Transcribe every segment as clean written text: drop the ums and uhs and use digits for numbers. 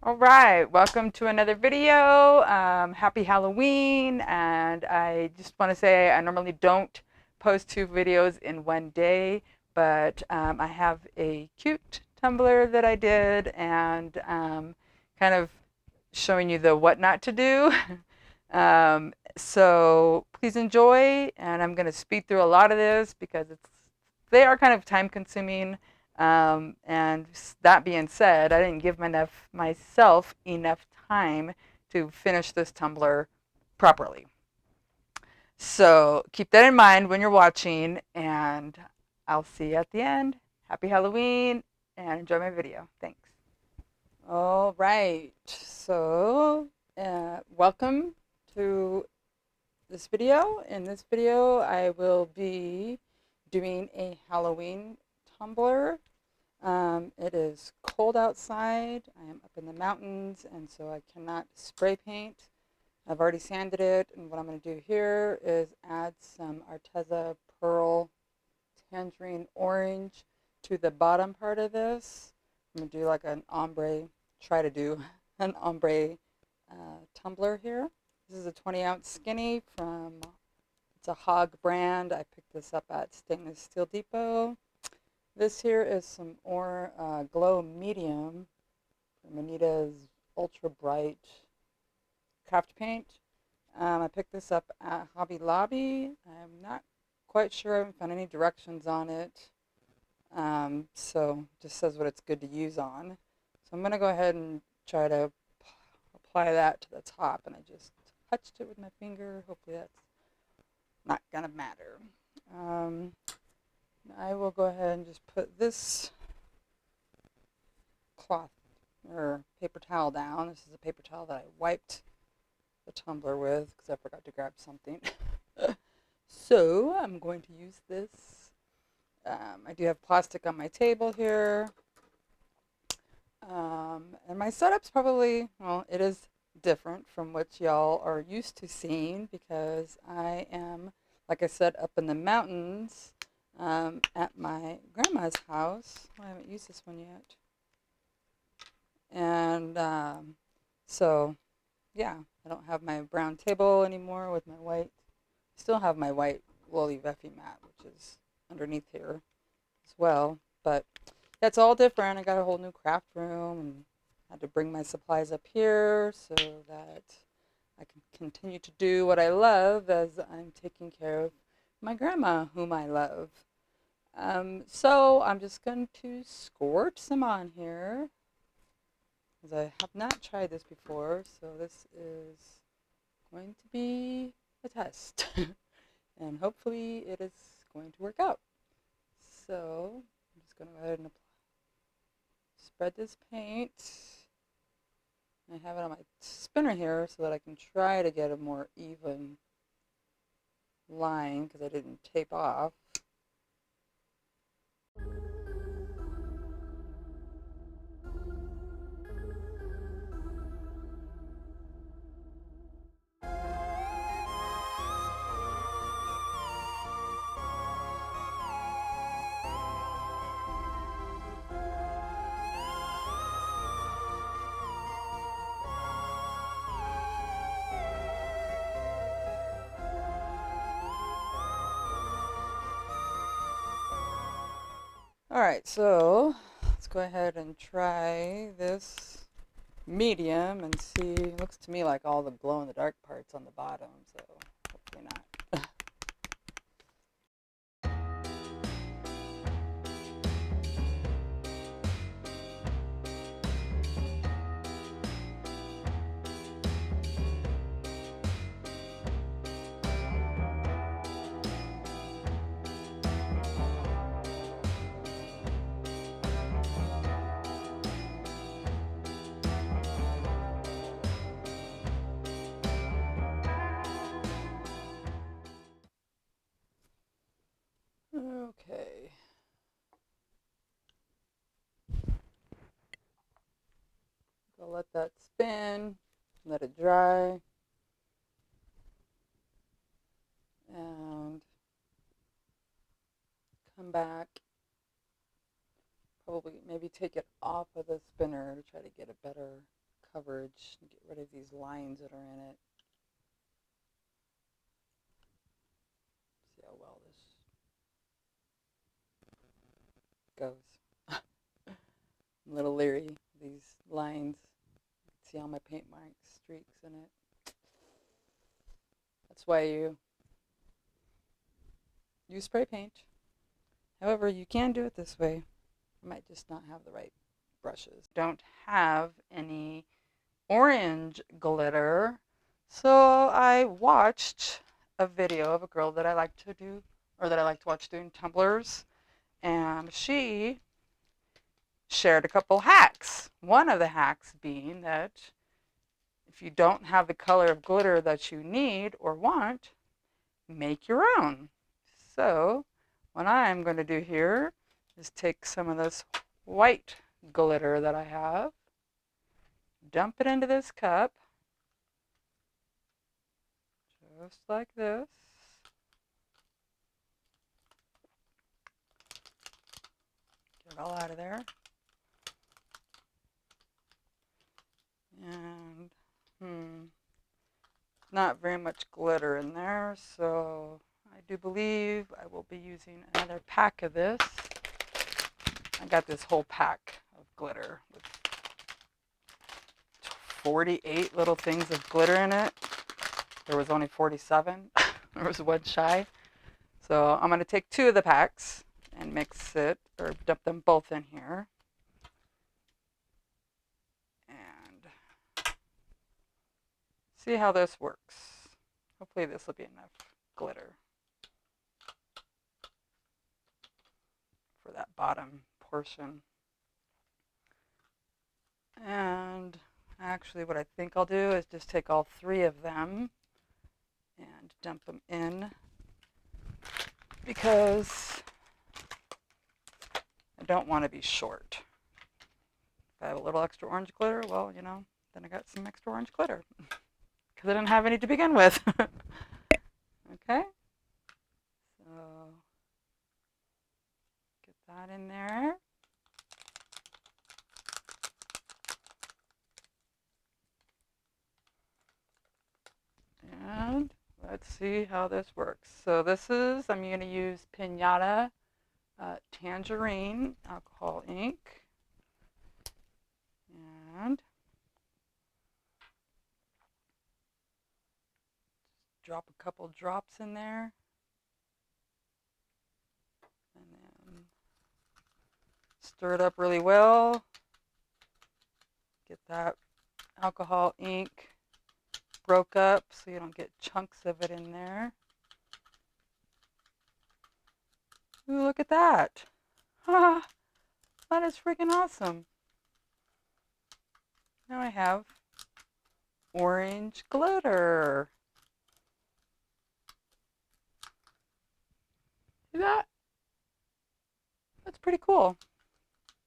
All right, welcome to another video. Happy Halloween, and I just want to say I normally don't post two videos in one day, but I have a cute Tumbler that I did, and kind of showing you the what not to do. So please enjoy, and I'm going to speed through a lot of this because they are kind of time consuming. And that being said, I didn't give myself enough time to finish this Tumbler properly. So keep that in mind when you're watching, and I'll see you at the end. Happy Halloween, and enjoy my video. Thanks. All right, so welcome to this video. In this video, I will be doing a Halloween tumbler. It is cold outside. I am up in the mountains, and so I cannot spray paint. I've already sanded it, and what I'm going to do here is add some Arteza Pearl Tangerine Orange to the bottom part of this. I'm going to do like an ombre, try to do an ombre tumbler here. This is a 20-ounce skinny from, it's a Hog brand. I picked this up at Stainless Steel Depot. This here is some Glow Medium from Anita's Ultra Bright Craft Paint. I picked this up at Hobby Lobby. I'm not quite sure. I haven't found any directions on it. So it just says what it's good to use on. So I'm going to go ahead and try to apply that to the top. And I just touched it with my finger. Hopefully that's not going to matter. I will go ahead and just put this cloth or paper towel down. This is a paper towel that I wiped the tumbler with because I forgot to grab something. So I'm going to use this. I do have plastic on my table here. And my setup's probably, well, it is different from what y'all are used to seeing because I am, like I said, up in the mountains. At my grandma's house. I haven't used this one yet. And so, yeah, I don't have my brown table anymore with my white. Still have my white woolly Veffy mat, which is underneath here as well. But that's all different. I got a whole new craft room and had to bring my supplies up here so that I can continue to do what I love as I'm taking care of my grandma, whom I love. So I'm just going to squirt some on here, as I have not tried this before, so this is going to be a test, and hopefully it is going to work out. So I'm just going to go ahead and spread this paint. I have it on my spinner here so that I can try to get a more even line because I didn't tape off. Alright, so let's go ahead and try this medium and see. It looks to me like all the glow-in-the-dark parts on the bottom, so hopefully not. Okay. I'll let that spin, let it dry, and come back. Probably maybe take it off of the spinner to try to get a better coverage and get rid of these lines that are in it. See how well this goes. I'm a little leery of these lines. See how my paint marks, streaks in it. That's why you use spray paint. However, you can do it this way. I might just not have the right brushes. Don't have any orange glitter, so I watched a video of a girl that I like to do, or that I like to watch doing tumblers, and she shared a couple hacks. One of the hacks being that if you don't have the color of glitter that you need or want, make your own. So what I'm going to do here is take some of this white glitter that I have, dump it into this cup, just like this. Get it all out of there. And not very much glitter in there, so I do believe I will be using another pack of this. I got this whole pack of glitter with 48 little things of glitter in it. There was only 47. There was one shy. So I'm going to take 2 of the packs and mix it, or dump them both in here. And see how this works. Hopefully this will be enough glitter for that bottom portion. And actually what I think I'll do is just take all 3 of them and dump them in, because I don't want to be short. If I have a little extra orange glitter, well, you know, then I got some extra orange glitter because I didn't have any to begin with. Okay, so get that in there. And let's see how this works. So this is, I'm going to use Pinata Tangerine alcohol ink. And drop a couple drops in there. And then stir it up really well. Get that alcohol ink broke up so you don't get chunks of it in there. Ooh, look at that. Ah, that is freaking awesome. Now I have orange glitter. See that? That's pretty cool.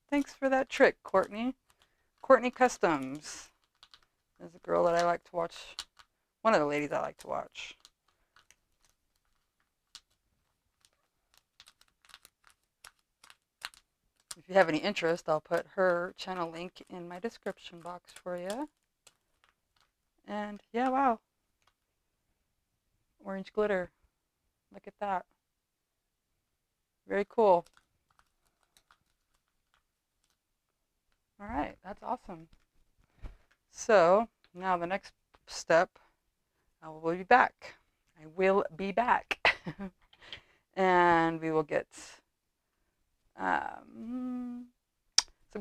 Thanks for that trick, Courtney. Courtney Customs is a girl that I like to watch. One of the ladies I like to watch. If you have any interest, I'll put her channel link in my description box for you. And yeah, wow. Orange glitter. Look at that. Very cool. All right, that's awesome. So now the next step, I will be back. I will be back. And we will get some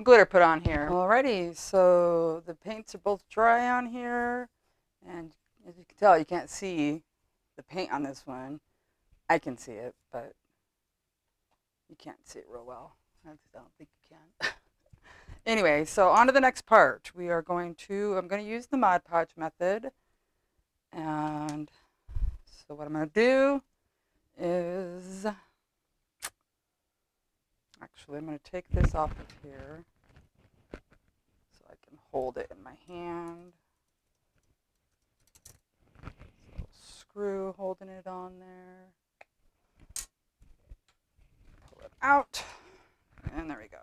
glitter put on here. Alrighty, so the paints are both dry on here. And as you can tell, you can't see the paint on this one. I can see it, but you can't see it real well. I don't think you can. Anyway, so on to the next part. I'm going to use the Podge Method. And so what I'm going to do is, actually I'm going to take this off of here so I can hold it in my hand. So screw holding it on there. Pull it out, and there we go.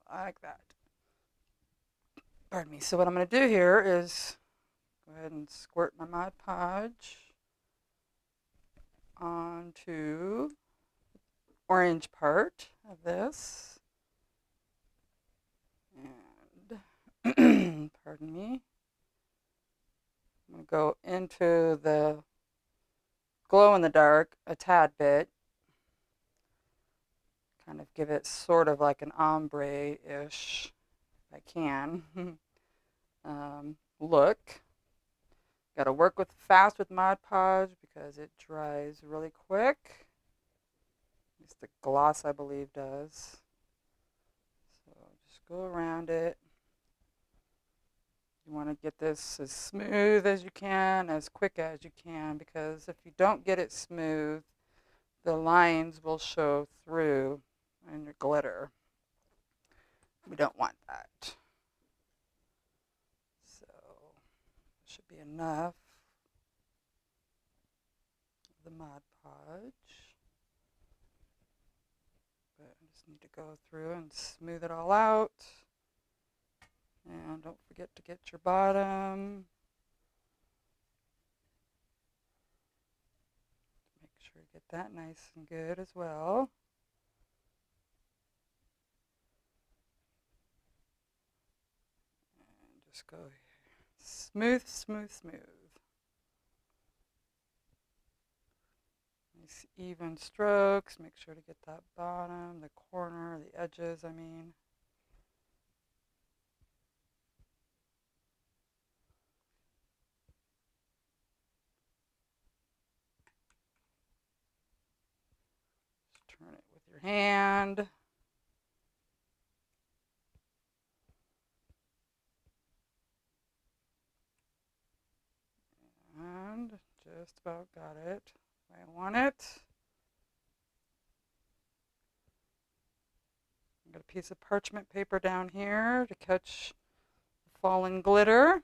Like that. Pardon me. So what I'm going to do here is go ahead and squirt my Mod Podge onto orange part of this. And pardon me. I'm going to go into the glow in the dark a tad bit. Kind of give it sort of like an ombre-ish, if I can, look. Got to work fast with Mod Podge because it dries really quick. At least the gloss, I believe, does. So just go around it. You want to get this as smooth as you can, as quick as you can, because if you don't get it smooth, the lines will show through in your glitter. We don't want that. So should be enough of the Mod Podge. But I just need to go through and smooth it all out. And don't forget to get your bottom. Make sure you get that nice and good as well. And just go here. Smooth, smooth, smooth. Nice even strokes. Make sure to get that bottom, the corner, the edges, I mean. Just turn it with your hand. And just about got it. I want it. I've got a piece of parchment paper down here to catch the fallen glitter.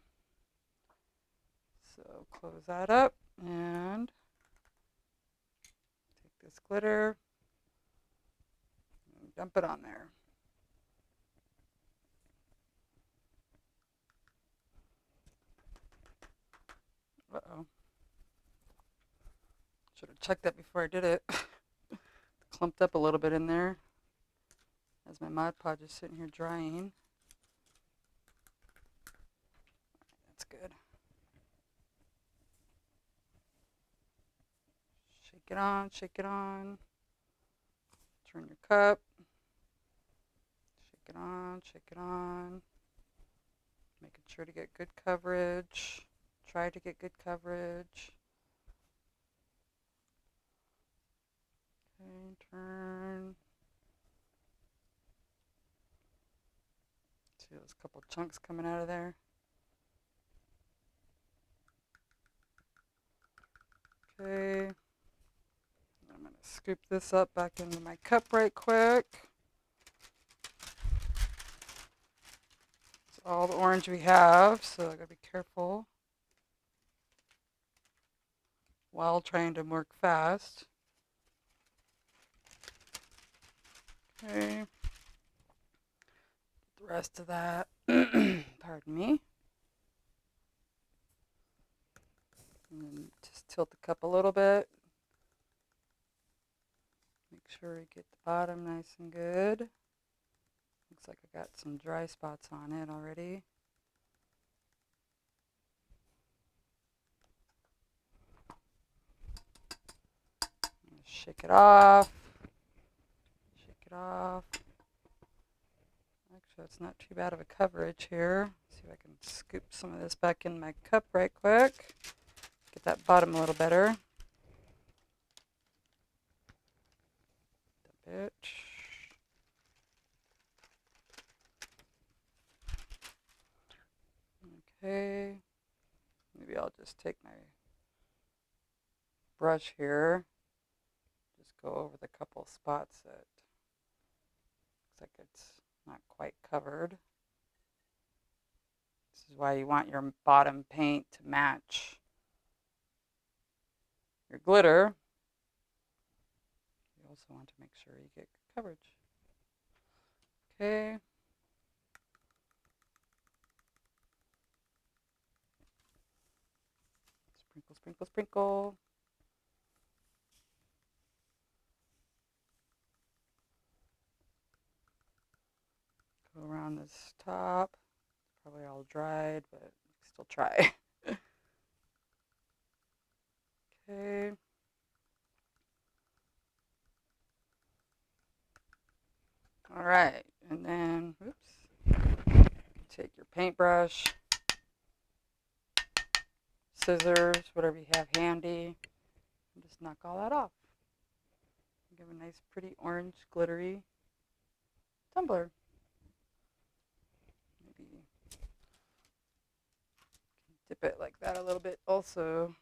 So close that up and take this glitter and dump it on there. Uh-oh. Should have checked that before I did it. Clumped up a little bit in there as my Mod Podge is sitting here drying. That's good. Shake it on, shake it on. Turn your cup. Shake it on, shake it on. Making sure to get good coverage. Try to get good coverage. Okay, turn. See those couple chunks coming out of there? Okay. I'm going to scoop this up back into my cup right quick. It's all the orange we have, so I got to be careful while trying to work fast. Okay. The rest of that, pardon me. And then just tilt the cup a little bit. Make sure you get the bottom nice and good. Looks like I got some dry spots on it already. Shake it off. Shake it off. Actually, it's not too bad of a coverage here. Let's see if I can scoop some of this back in my cup right quick. Get that bottom a little better. Dump it. Okay. Maybe I'll just take my brush here. Just go over the couple spots that looks like it's not quite covered. This is why you want your bottom paint to match your glitter. You also want to make sure you get good coverage. Okay. Sprinkle, sprinkle, sprinkle. Go around this top. Probably all dried, but still try. Okay. All right, and then, oops, take your paintbrush, scissors, whatever you have handy, and just knock all that off. Give a nice, pretty orange, glittery tumbler. Maybe dip it like that a little bit also.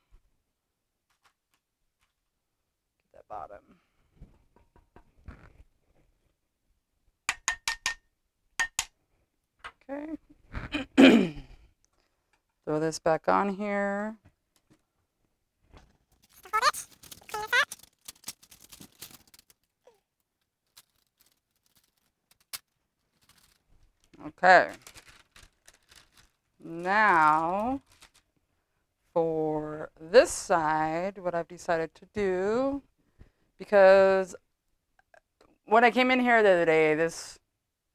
Get that bottom. Okay. Throw this back on here. Okay. Now, for this side, what I've decided to do, because when I came in here the other day, this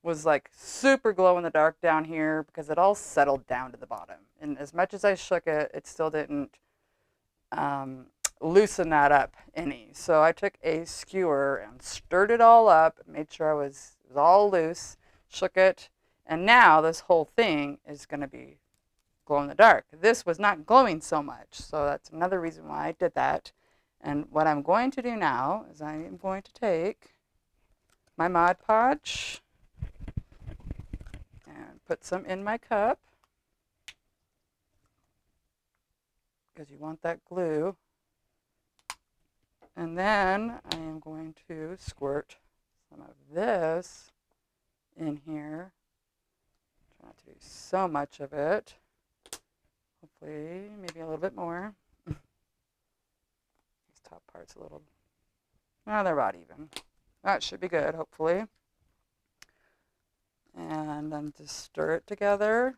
was like super glow in the dark down here because it all settled down to the bottom. And as much as I shook it, it still didn't loosen that up any. So I took a skewer and stirred it all up, made sure it was all loose, shook it, and now this whole thing is going to be glow in the dark. This was not glowing so much, so that's another reason why I did that. And what I'm going to do now is I am going to take my Mod Podge and put some in my cup because you want that glue. And then I am going to squirt some of this in here. Try not to do so much of it. Hopefully, maybe a little bit more. This top part's a little, oh, they're about even. That should be good, hopefully. And then just stir it together.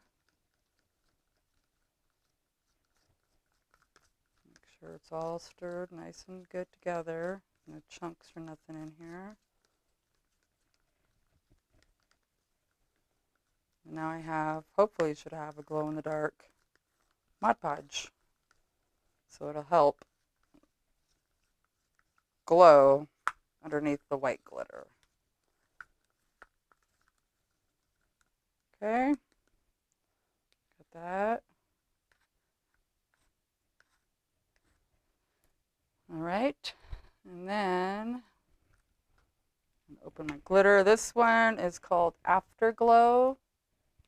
Make sure it's all stirred nice and good together. No chunks or nothing in here. And now I have, hopefully should have a glow in the dark Mod Podge. So it'll help glow underneath the white glitter. Okay, got that. All right, and then open my glitter. This one is called Afterglow.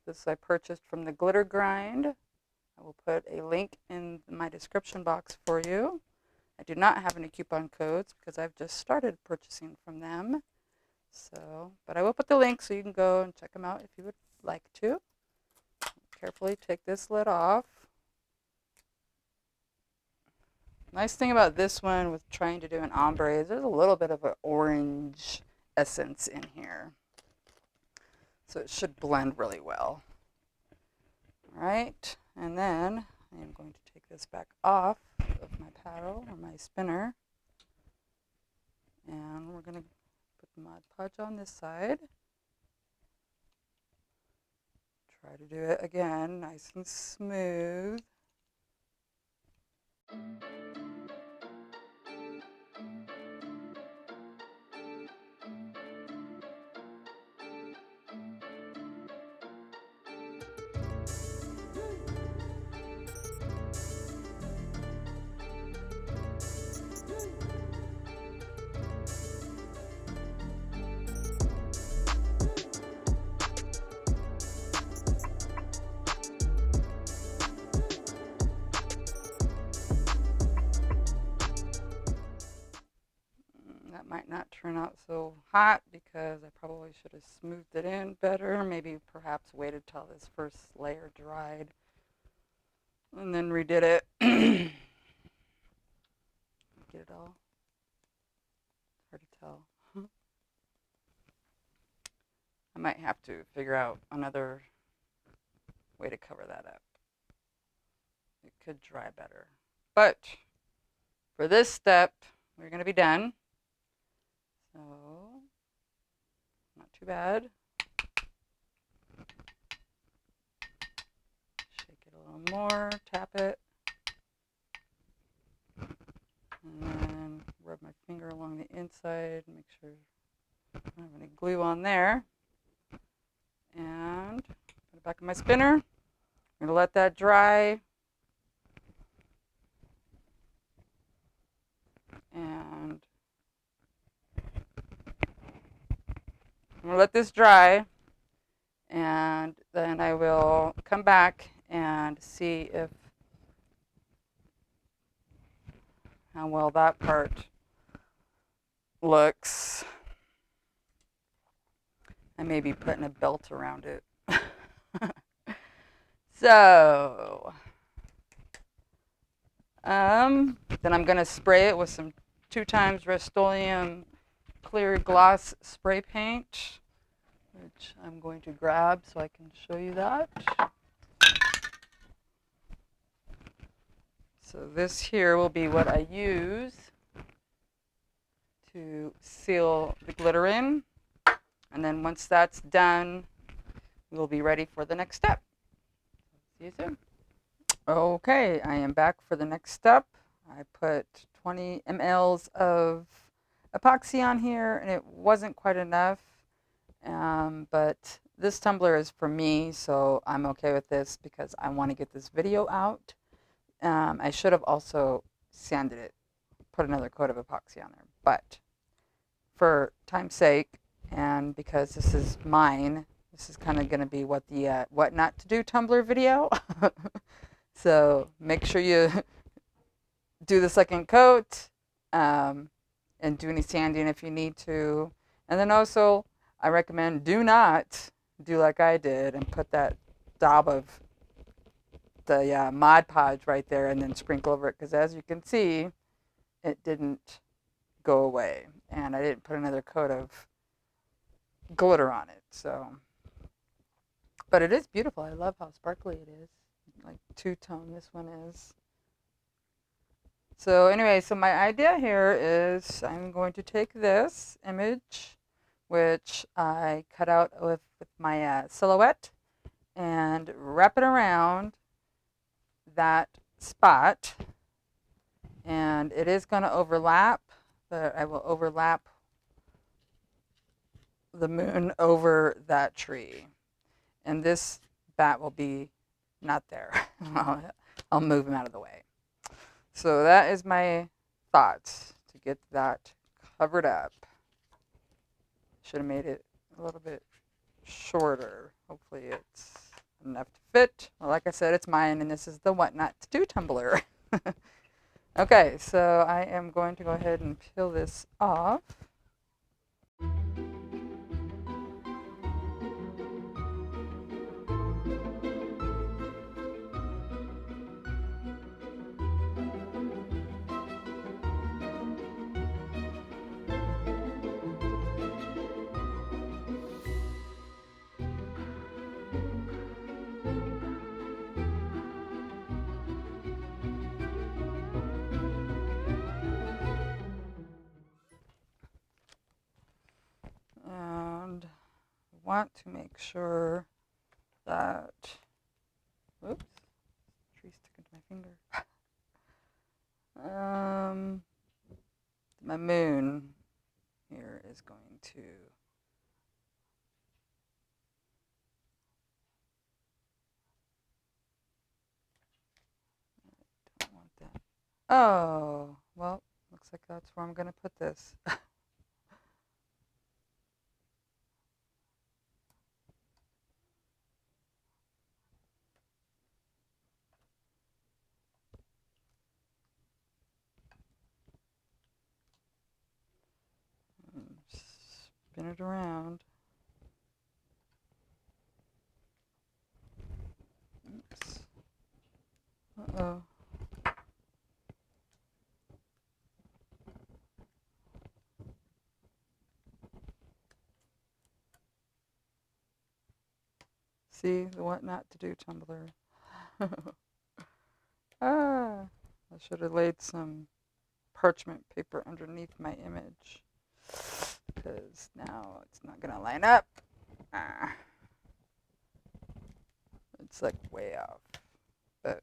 This I purchased from the Glitter Grind. I will put a link in my description box for you. I do not have any coupon codes because I've just started purchasing from them. So, but I will put the link so you can go and check them out if you would like to. Carefully take this lid off. Nice thing about this one with trying to do an ombre is there's a little bit of an orange essence in here. So it should blend really well. All right, and then I am going to take this back off of my paddle or my spinner. And we're going to put the Mod Podge on this side. Try to do it again, nice and smooth. That might not turn out so hot because I probably should have smoothed it in better. Maybe perhaps waited till this first layer dried and then redid it. Get it all? Hard to tell. I might have to figure out another way to cover that up. It could dry better. But for this step, we're going to be done. So, not too bad. Shake it a little more, tap it. And then rub my finger along the inside, make sure I don't have any glue on there. And put it back in my spinner. I'm going to let that dry. And I'm going to let this dry. And then I will come back and see how well that part looks. I may be putting a belt around it. So, then I'm going to spray it with some 2x Rust-Oleum clear gloss spray paint, which I'm going to grab so I can show you that. So this here will be what I use to seal the glitter in. And then once that's done, we'll be ready for the next step. See you soon. Okay, I am back for the next step. I put 20 mLs of epoxy on here, and it wasn't quite enough. But this tumbler is for me, so I'm okay with this because I want to get this video out. I should have also sanded it, put another coat of epoxy on there. But for time's sake, and because this is mine, this is kind of going to be what the what not to do tumbler video. So make sure you do the second coat and do any sanding if you need to. And then also, I recommend do not do like I did and put that daub of the Mod Podge right there and then sprinkle over it, because as you can see, it didn't go away. And I didn't put another coat of glitter on it. So, but it is beautiful. I love how sparkly it is. Like two-tone this one is. So anyway, so my idea here is I'm going to take this image, which I cut out with my silhouette, and wrap it around that spot. And it is going to overlap, but I will overlap the moon over that tree. And this bat will be not there. I'll move him out of the way. So that is my thoughts to get that covered up. Should have made it a little bit shorter. Hopefully it's enough to fit. Well, like I said, it's mine, and this is the what not to do tumbler. Okay, so I am going to go ahead and peel this off. And want to make sure that, whoops, tree sticking to my finger. My moon here is going to don't want that. Oh, well, looks like that's where I'm going to put this. Spin it around. Oops. Uh-oh. See, the what not to do tumbler. Ah. I should have laid some parchment paper underneath my image, because now it's not going to line up. It's like way off, but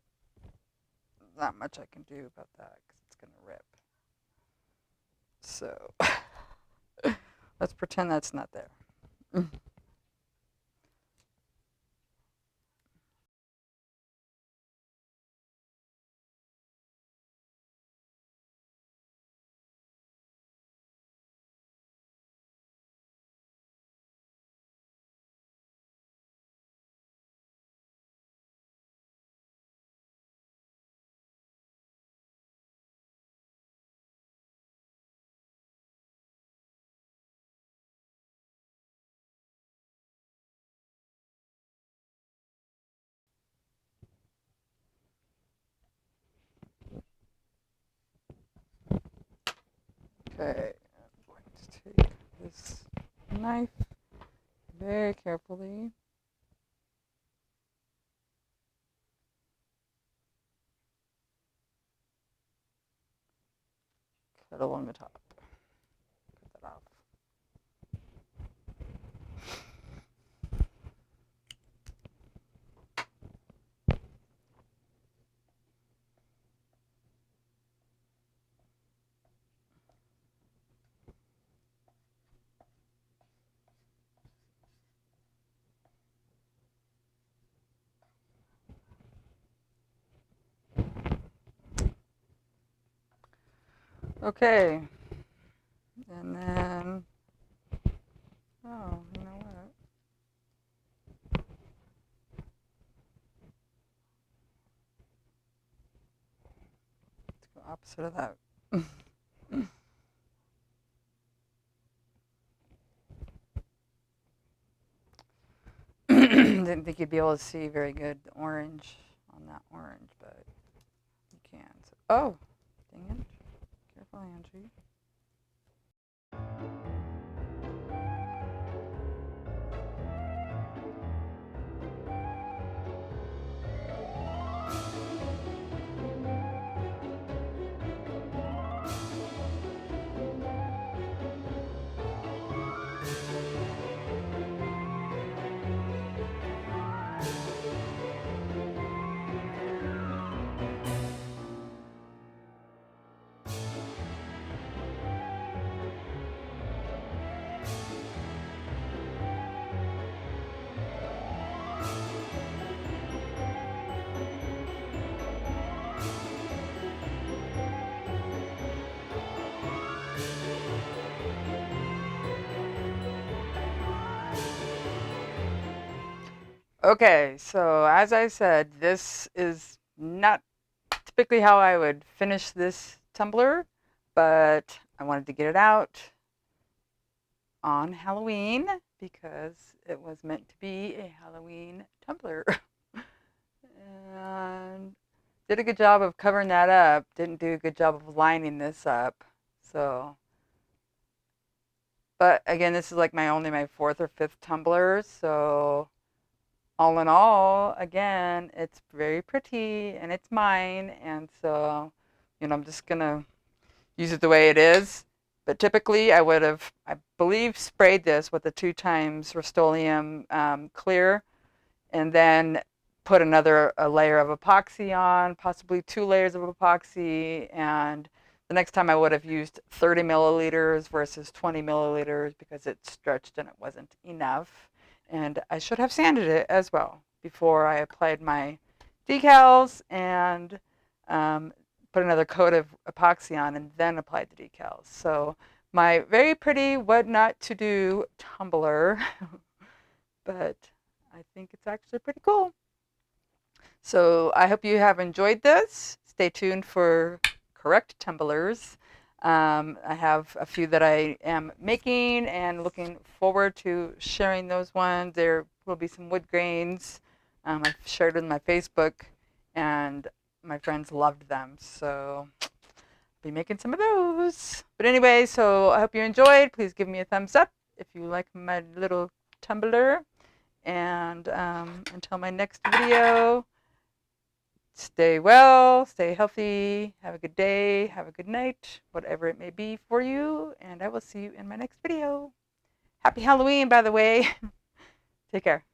not much I can do about that because it's going to rip. So let's pretend that's not there. Okay, I'm going to take this knife very carefully. Cut along the top. Cut that off. Okay, and then, oh, you know what? Let's go opposite of that. Didn't think you'd be able to see very good orange on that orange, but you can. So, oh, dang it. Careful, Angie. Okay, so as I said, this is not typically how I would finish this tumbler, but I wanted to get it out on Halloween because it was meant to be a Halloween tumbler. And did a good job of covering that up. Didn't do a good job of lining this up. So, but again, this is like my fourth or fifth tumbler. So all in all, again, it's very pretty and it's mine. And so, I'm just going to use it the way it is. But typically I would have, I believe, sprayed this with a 2x Rust-Oleum clear, and then put a layer of epoxy on, possibly 2 layers of epoxy. And the next time I would have used 30 milliliters versus 20 milliliters because it stretched and it wasn't enough. And I should have sanded it as well before I applied my decals and put another coat of epoxy on and then applied the decals. So my very pretty what not to do tumbler, but I think it's actually pretty cool. So I hope you have enjoyed this. Stay tuned for correct tumblers. I have a few that I am making and looking forward to sharing those ones. There will be some wood grains. I've shared with my Facebook, and my friends loved them. So I'll be making some of those. But anyway, so I hope you enjoyed. Please give me a thumbs up if you like my little tumbler. And until my next video, stay well, stay healthy, have a good day, have a good night, whatever it may be for you, and I will see you in my next video. Happy Halloween, by the way. Take care.